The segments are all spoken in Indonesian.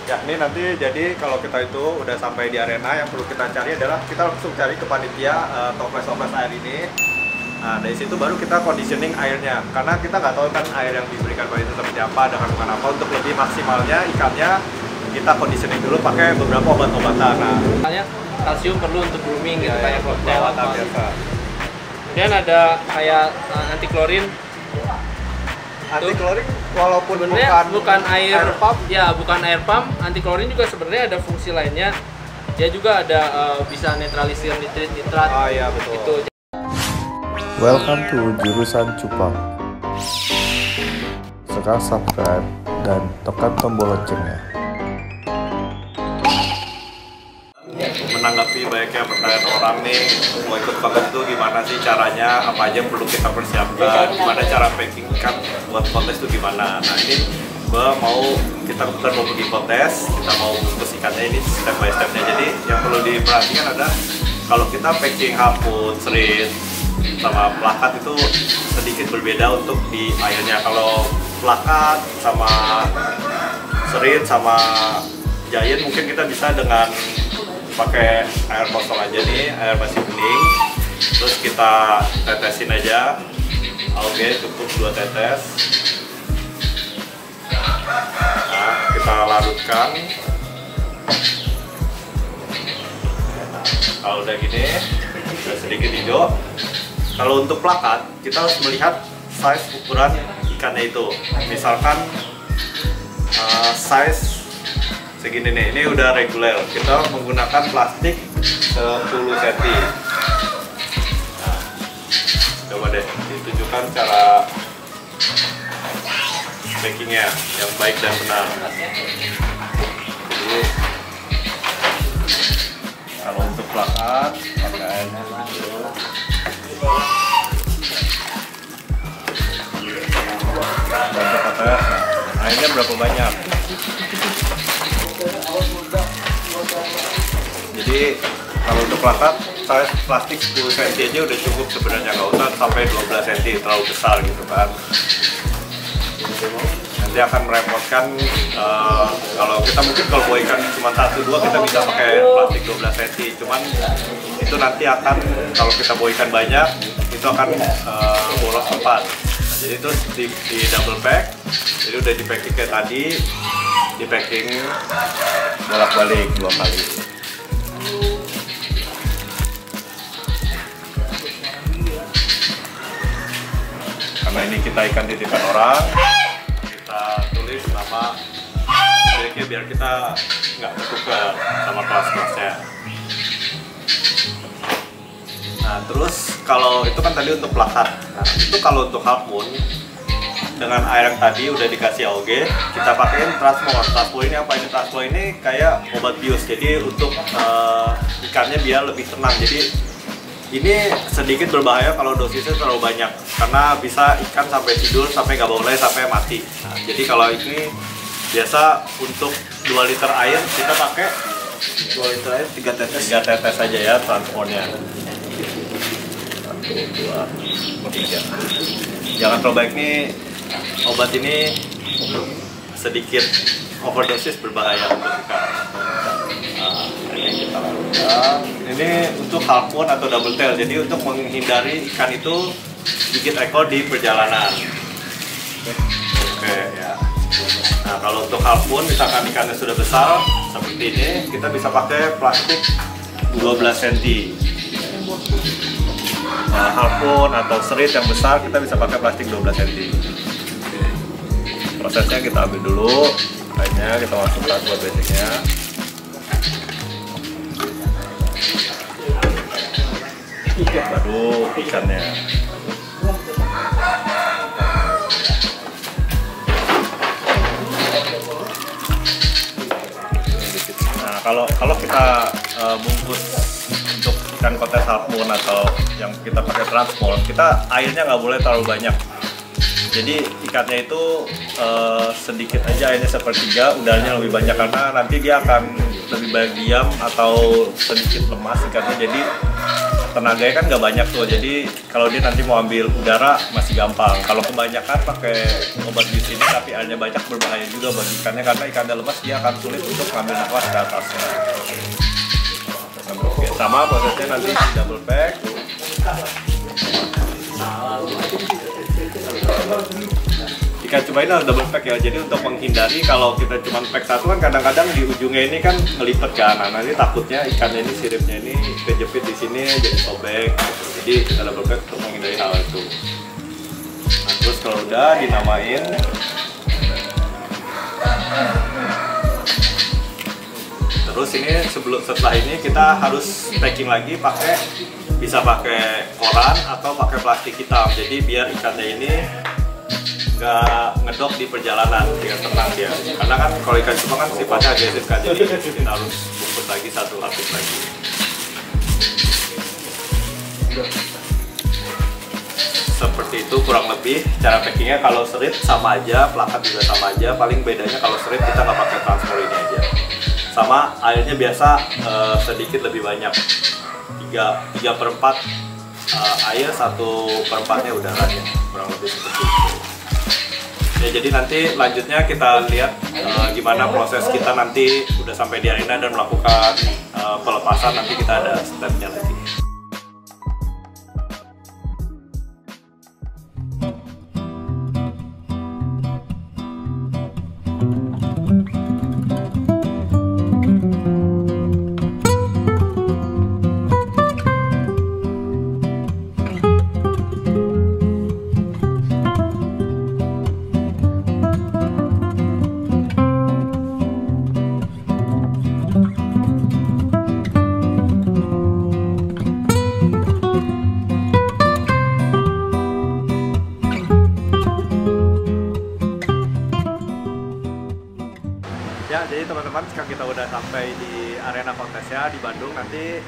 Ya, ini nanti jadi kalau kita itu udah sampai di arena, yang perlu kita cari adalah kita langsung cari ke panitia toples-toples air ini. Nah, dari situ baru kita conditioning airnya, karena kita nggak tahu kan air yang diberikan panitia seperti apa, dengan kandungan apa. Untuk lebih maksimalnya ikannya kita conditioning dulu pakai beberapa obat-obatan. Nah, misalnya kalsium perlu untuk grooming gitu, kayak obat-obatan biasa. Kemudian ada kayak anti klorin. Anti klorin walaupun bukan air pump, ya bukan air pump, anti klorin juga sebenarnya ada fungsi lainnya. Dia juga ada bisa netralisir nitrat. Oh iya betul. Gitu. Welcome to Jurusan Cupang. Sekarang subscribe dan tekan tombol loncengnya. Menanggapi banyaknya pertanyaan orang nih, mau ikut kontes itu gimana sih caranya, apa aja yang perlu kita persiapkan, gimana cara packing ikan buat kontes itu gimana. Nah ini kita mau pergi kontes, kita mau bungkus ikannya ini step by stepnya. Jadi yang perlu diperhatikan adalah kalau kita packing harpun, serit, sama plakat itu sedikit berbeda untuk di airnya. Kalau plakat sama serit sama giant mungkin kita bisa dengan pakai air kosong aja nih, air masih bening, terus kita tetesin aja. Oke, cukup 2 tetes. Nah, kita larutkan. Kalau udah gini, udah sedikit hijau. Kalau untuk plakat, kita harus melihat size ukuran ikannya itu. Misalkan size segini nih, ini udah reguler. Kita menggunakan plastik 10 cm. Nah, coba deh ditunjukkan cara packingnya yang baik dan benar. Jadi kalau untuk plakat pakai airnya dulu. Airnya berapa banyak? Jadi kalau untuk plakat size plastik 10 cm aja udah cukup sebenarnya, nggak usah sampai 12 cm terlalu besar gitu kan. Nanti akan merepotkan kalau kita mungkin kalau bawa ikan cuma 1-2 kita bisa pakai plastik 12 cm, cuman itu nanti akan kalau kita bawa ikan banyak itu akan boros tempat. Nah, jadi itu di double pack, jadi udah di packing kayak tadi, di packing bolak-balik 2 kali. Karena ini kita ikan titipan orang, kita tulis nama miliknya biar kita nggak ketukar sama kelas-kelasnya. Nah terus kalau itu kan tadi untuk plakat. Nah itu kalau untuk harpun dengan air yang tadi udah dikasih AOG, kita pakein Transmol. Transmol ini apa? Ini Transmol ini kayak obat bius, jadi untuk ikannya biar lebih tenang. Jadi ini sedikit berbahaya kalau dosisnya terlalu banyak, karena bisa ikan sampai tidur, sampai nggak bangun lagi, sampai mati. Nah, jadi kalau ini biasa untuk 2 liter air kita pakai 2 liter air 3 tetes aja ya Transmolnya. 1, 2, 3. Jangan terlalu banyak nih. Obat ini sedikit overdosis berbahaya untuk ikan. Nah, ini kita lakukan. Ini untuk harpun atau double tail. Jadi untuk menghindari ikan itu gigit ekor di perjalanan. Oke ya. Nah kalau untuk harpun, misalkan ikannya sudah besar seperti ini, kita bisa pakai plastik 12 cm. Nah, harpun atau serit yang besar kita bisa pakai plastik 12 cm. Prosesnya kita ambil dulu, airnya kita masukkan buat basicnya. Baru ikannya. Nah kalau kita bungkus untuk ikan kontes harpun atau yang kita pakai Transmol, kita airnya nggak boleh terlalu banyak. Jadi ikannya itu sedikit aja, airnya sepertiga, udaranya lebih banyak, karena nanti dia akan lebih banyak diam atau sedikit lemas ikannya. Jadi tenaganya kan nggak banyak tuh, jadi kalau dia nanti mau ambil udara masih gampang. Kalau kebanyakan pakai obat bius ini tapi airnya banyak berbahaya juga bagi ikannya, karena ikannya lemas dia akan sulit untuk mengambil nafas ke atasnya. Oke, sama prosesnya nanti di double pack. Ikan cuma ini harus double pack ya, jadi untuk menghindari kalau kita cuma pack satu kan kadang-kadang di ujungnya ini kan ngelipet kan, nah nanti takutnya ikannya ini siripnya ini kejepit di sini jadi sobek, jadi kita double pack untuk menghindari hal itu. Nah, terus kalau udah dinamain, terus ini setelah ini kita harus packing lagi bisa pakai koran atau pakai plastik hitam, jadi biar ikannya ini nggak ngedok di perjalanan, biar tenang dia. Karena kan kalau ikan cupang kan sifatnya agresif kan, jadi kita harus bungkus lagi satu lapis lagi. Seperti itu kurang lebih cara packingnya. Kalau serit sama aja, plakat juga sama aja. Paling bedanya kalau serit kita nggak pakai transport ini aja. Sama airnya biasa sedikit lebih banyak. 3/4 air, 1/4-nya udaranya, kurang lebih seperti itu. Ya, jadi nanti lanjutnya kita lihat gimana proses kita nanti udah sampai di arena dan melakukan pelepasan. Nanti kita ada stepnya lagi. Ya, jadi teman-teman, sekarang kita udah sampai di arena kontesnya di Bandung. Nanti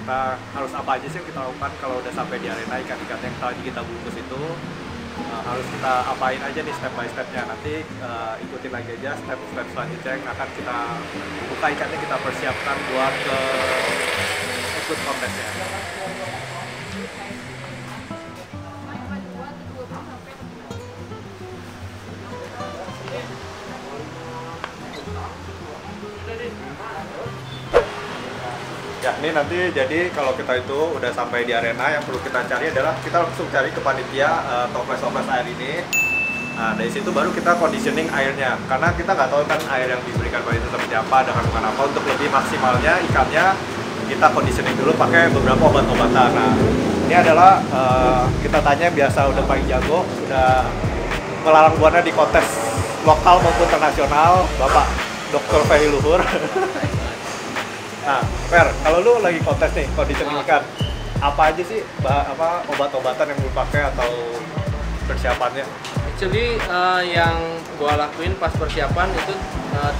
kita harus apa aja sih yang kita lakukan kalau udah sampai di arena. Ikan-ikan yang tadi kita bungkus itu harus kita apain aja nih step by stepnya. Nanti ikutin lagi aja step-step selanjutnya yang akan kita buka ikannya, kita persiapkan buat ikut kontesnya. Ya, ini nanti jadi kalau kita itu udah sampai di arena, yang perlu kita cari adalah kita langsung cari ke panitia toples-toples air ini. Nah, dari situ baru kita conditioning airnya, karena kita nggak tahu kan air yang diberikan panitia seperti apa, dengan apa. Untuk lebih maksimalnya ikannya kita conditioning dulu pakai beberapa obat-obatan. Nah, ini adalah kita tanya biasa udah paling jago, udah melarang buana di kontes lokal maupun internasional, Bapak Dr. Ferry Luhur. Nah, Fer, kalau lu lagi kontes nih, conditioning ikan, apa aja sih obat-obatan yang lu pakai atau persiapannya? Actually, yang gua lakuin pas persiapan itu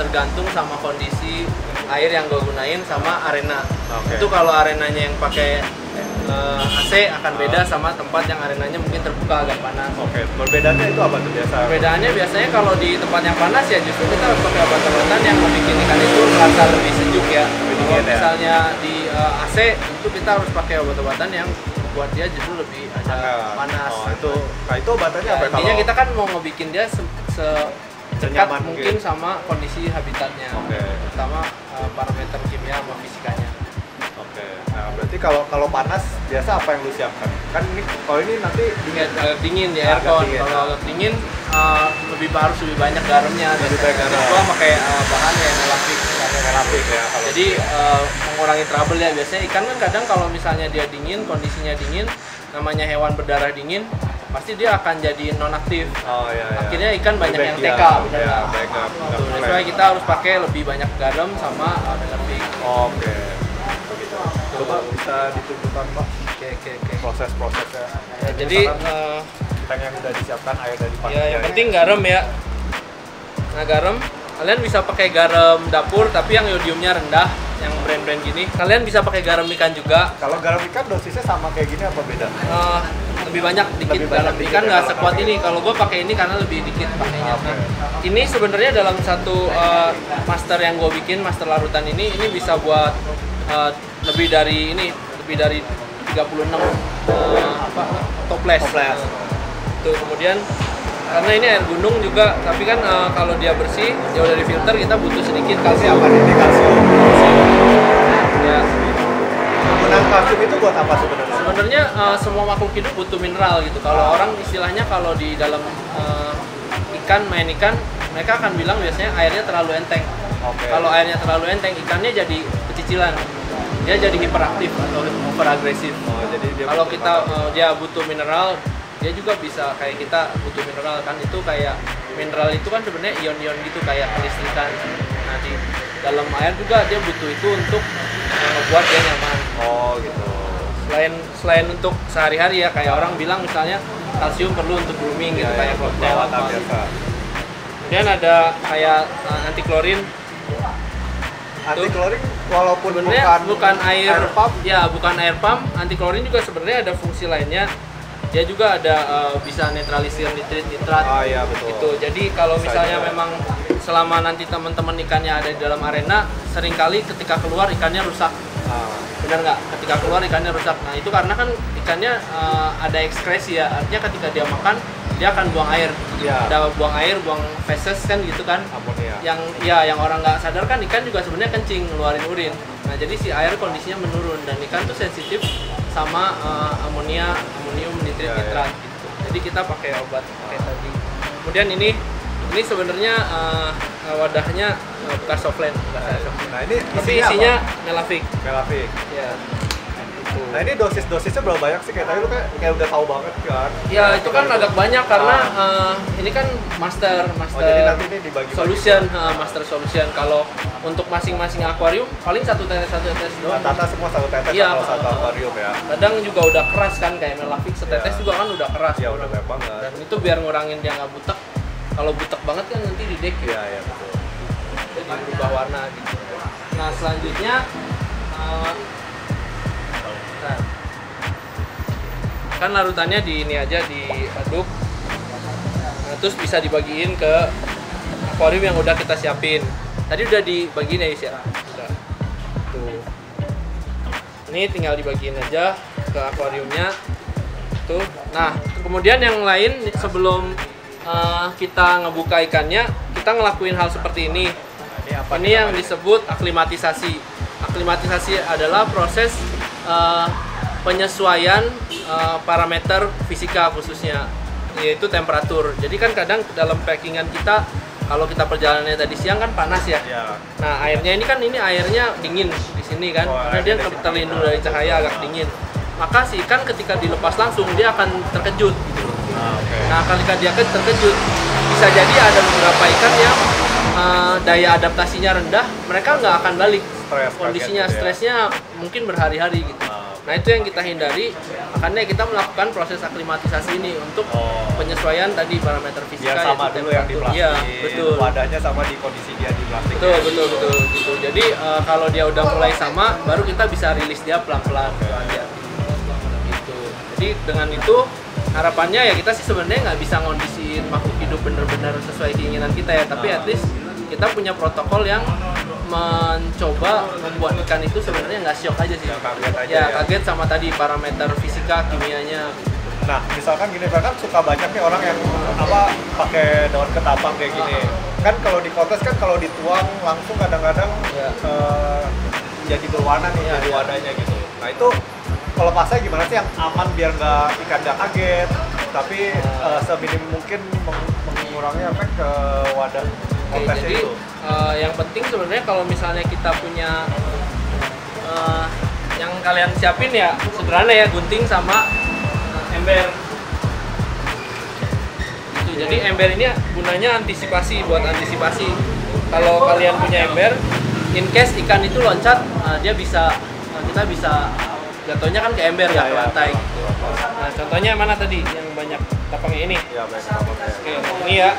tergantung sama kondisi air yang gua gunain sama arena. Okay. Itu kalau arenanya yang pakai AC akan beda sama tempat yang arenanya mungkin terbuka agak panas. Oke, perbedaannya itu apa tuh biasa? Perbedaannya biasanya kalau di tempat yang panas ya justru kita harus pakai obat-obatan yang membuat ikan itu merasa lebih sejuk ya. Kalau misalnya di AC itu kita harus pakai obat-obatan yang buat dia justru lebih agak panas. Oh, itu obatannya apa? Intinya kita kan mau ngebikin dia sedekat mungkin sama kondisi habitatnya, terutama parameter kimia sama fisikanya. Oke, nah berarti kalau panas biasa apa yang lu siapkan? Kan ini kalau ini nanti dingin di aircon. Kalau agak dingin harus lebih banyak garamnya. Lebih banyak garam. Gua pakai bahan yang melapik ya. Jadi mengurangi trouble ya. Biasanya ikan kan kadang kalau misalnya dia dingin, kondisinya dingin, namanya hewan berdarah dingin, pasti dia akan jadi nonaktif. Oh iya. Akhirnya ikan banyak yang TK. Ya, backup. Sesuai kita harus pakai lebih banyak garam sama melapik. Oke. Coba bisa ditunjukkan Pak. Oke. Proses-prosesnya. Ya, jadi ikan yang udah disiapkan air dari panitia. Ya, yang penting garam ya. Nah, garam kalian bisa pakai garam dapur tapi yang iodiumnya rendah, yang brand-brand gini. Kalian bisa pakai garam ikan juga. Kalau garam ikan dosisnya sama kayak gini apa beda? Lebih banyak dikit garam ikan nggak sekuat ini. Kalau gue pakai ini karena lebih dikit pakainya. Okay. Ini sebenarnya dalam satu master yang gue bikin, master larutan ini bisa buat lebih dari 36 toples. Tuh, kemudian karena ini air gunung juga, tapi kan kalau dia bersih, dia udah difilter, kita butuh sedikit kalsium. Apa ini kalsium? Ya. Penggunaan kalsium itu buat apa sebenarnya? Sebenarnya semua makhluk hidup butuh mineral gitu. Kalau orang istilahnya kalau di dalam ikan, main ikan, mereka akan bilang biasanya airnya terlalu enteng. Kalau airnya terlalu enteng, ikannya jadi pecicilan. Dia jadi hiperaktif atau overagresif. Kalau kita dia butuh mineral, dia juga bisa kayak kita butuh mineral kan. Itu kayak mineral itu kan sebenarnya ion-ion gitu kayak kelistrikan. Nah, di dalam air juga dia butuh itu untuk membuat dia nyaman. Oh gitu. Selain untuk sehari-hari ya, kayak orang bilang misalnya kalsium perlu untuk grooming gitu, kayak cocktail apa biasa. Kemudian ada kayak anti klorin. Anti klorin walaupun bukan air pump, ya bukan air pump, anti klorin juga sebenarnya ada fungsi lainnya. Dia juga ada bisa netralisir nitrat. Oh iya betul. Gitu. Jadi kalau misalnya memang selama nanti teman-teman ikannya ada di dalam arena, seringkali ketika keluar ikannya rusak. Benar nggak? Ketika keluar ikannya rusak. Nah itu karena kan ikannya ada ekskresi ya, artinya ketika dia makan dia akan buang air. Ya. Ada buang air, buang feses kan gitu kan. Amonia. Yang orang nggak sadar kan ikan juga sebenarnya kencing, ngeluarin urin. Nah jadi si air kondisinya menurun dan ikan tuh sensitif sama amonium nitrat gitu. Jadi kita pakai obat kayak tadi. Kemudian ini sebenarnya wadahnya bekas softland. Nah ini tapi isinya Melavik. Ya. Gitu. Nah ini dosisnya berapa banyak sih? Kayak tadi lu kayak udah tahu banget kan? Ya itu kan agak banyak karena ini kan master jadi nanti ini dibagi solution, master solution. Kalau untuk masing-masing akuarium paling satu tetes doang. Tata semua satu tetes Iya, kalau satu akuarium ya. Kadang juga udah keras kan kayak Melavik setetes juga kan udah keras. Iya udah banyak banget. Dan itu biar ngurangin dia nggak butek. Kalau butek banget kan nanti di deck ya. Iya betul. Jadi berubah warna gitu. Nah selanjutnya kan larutannya di ini aja diaduk. Nah, terus bisa dibagiin ke akuarium yang udah kita siapin. Tadi udah dibagiin ya Is ya? Udah. Tuh. Ini tinggal dibagiin aja ke akuariumnya. Tuh. Nah, kemudian yang lain sebelum kita ngebuka ikannya, kita ngelakuin hal seperti ini. Ini yang disebut aklimatisasi. Aklimatisasi adalah proses penyesuaian parameter fisika khususnya, yaitu temperatur. Jadi kan kadang dalam packingan kita, kalau kita perjalanannya tadi siang kan panas ya. Nah airnya ini airnya dingin di sini kan, karena dia terlindung dari cahaya agak dingin. Maka si ikan ketika dilepas langsung dia akan terkejut gitu. Nah ketika dia terkejut, bisa jadi ada beberapa ikan yang daya adaptasinya rendah, mereka nggak akan balik. Kondisinya stresnya mungkin berhari-hari gitu. Nah itu yang kita hindari, makanya kita melakukan proses aklimatisasi ini untuk penyesuaian tadi parameter fisika. Biar sama dulu yang di plastik, ya, betul. Wadahnya sama di kondisi dia di plastik. Betul gitu. Jadi kalau dia udah mulai sama, baru kita bisa rilis dia pelan-pelan. Gitu. Jadi dengan itu harapannya ya kita sih sebenarnya nggak bisa ngondisiin makhluk hidup bener-bener sesuai keinginan kita ya, tapi at least kita punya protokol yang mencoba membuat ikan itu sebenarnya nggak shock aja sih. Kaget sama tadi parameter fisika kimianya. Nah misalkan gini kan suka banyak nih orang yang pakai daun ketapang kayak gini. Kan kalau di kontes kan kalau dituang langsung kadang-kadang jadi berwarna nih jadi wadahnya gitu. Nah itu kalau pasnya gimana sih yang aman biar ikan nggak kaget, tapi seminim mungkin mengurangi efek ke wadah kontesnya jadi, itu. Yang penting sebenarnya kalau misalnya kita punya yang kalian siapin ya sederhana ya, gunting sama ember. Gitu. Jadi ember ini gunanya buat antisipasi. Kalau kalian punya ember, in case ikan itu loncat, kita bisa jatuhnya kan ke ember nggak ke lantai. Gitu. Nah contohnya mana tadi yang banyak tapangnya ini? Ya banyak tapangnya. Oke, ini ya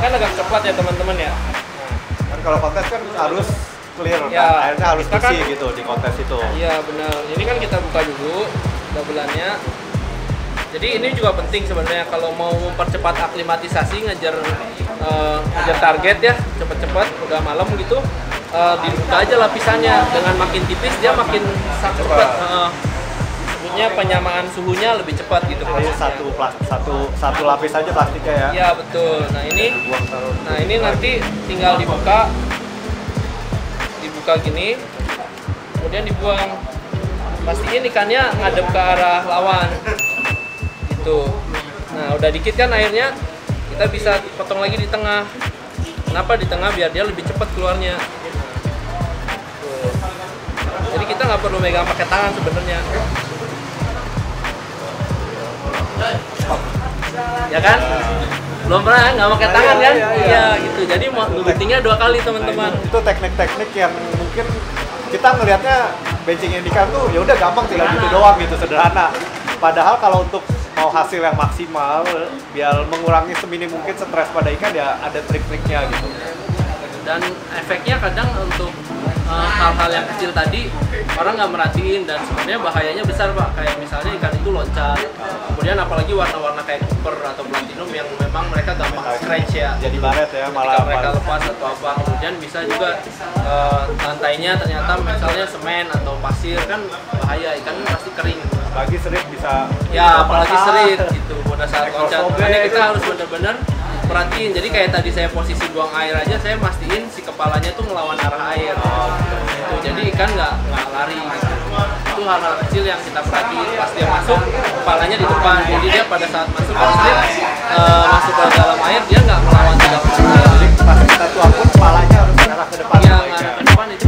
kan agak coklat ya teman-teman ya. Kan kalau kontes kan harus clear, ya, kan? Airnya harus bersih kan, gitu di kontes itu. Iya benar. Ini kan kita buka dulu dabelannya. Jadi ini juga penting sebenarnya kalau mau mempercepat aklimatisasi, ngejar target ya, cepet-cepet udah malam gitu, dibuka aja lapisannya. Dengan makin tipis dia makin cepat. maksudnya penyamaan suhunya lebih cepat gitu. Jadi satu lapis aja plastiknya ya. Iya betul. Nah ini nanti tinggal dibuka gini, kemudian dibuang. Pastiin ikannya ngadep ke arah lawan gitu. Nah udah dikit kan airnya, kita bisa potong lagi di tengah. Kenapa di tengah? Biar dia lebih cepat keluarnya. Tuh. Jadi kita nggak perlu megang pakai tangan sebenarnya. Ya kan? Belum pernah nggak pakai tangan kan? Iya gitu. Jadi mau guntingnya 2 kali teman-teman. Itu teknik-teknik yang mungkin kita ngelihatnya benching ikan tuh ya udah gampang, tinggal gitu doang gitu, sederhana. Padahal kalau untuk mau hasil yang maksimal, biar mengurangi seminim mungkin stres pada ikan, ya ada trik-triknya gitu. Dan efeknya kadang untuk hal-hal yang kecil tadi orang nggak merhatiin, dan sebenarnya bahayanya besar Pak. Kayak misalnya ikan itu loncat, kemudian apalagi warna-warna kayak copper atau platinum yang memang mereka gampang scratch ya. Jadi baret ya, malah ketika mereka lepas atau apa. Kemudian bisa juga lantainya ternyata misalnya semen atau pasir, kan bahaya, ikan pasti kering. Apalagi serit bisa. Ya apalagi serit gitu pada saat loncat. Makanya kita harus benar-benar perhatiin. Jadi kayak tadi saya posisi buang air aja, saya mastiin si kepalanya tuh ngelawan arah air. Gitu. Jadi ikan nggak lari. Gitu. Itu hal-hal kecil yang kita perhatiin. Pas dia masuk, kepalanya di depan. Jadi dia pada saat masuk ke slip, masuk ke dalam air, dia nggak melawan tegang. Jadi pas kita tuang pun kepalanya harus arah ke depan. Iya, ngarah ke depan itu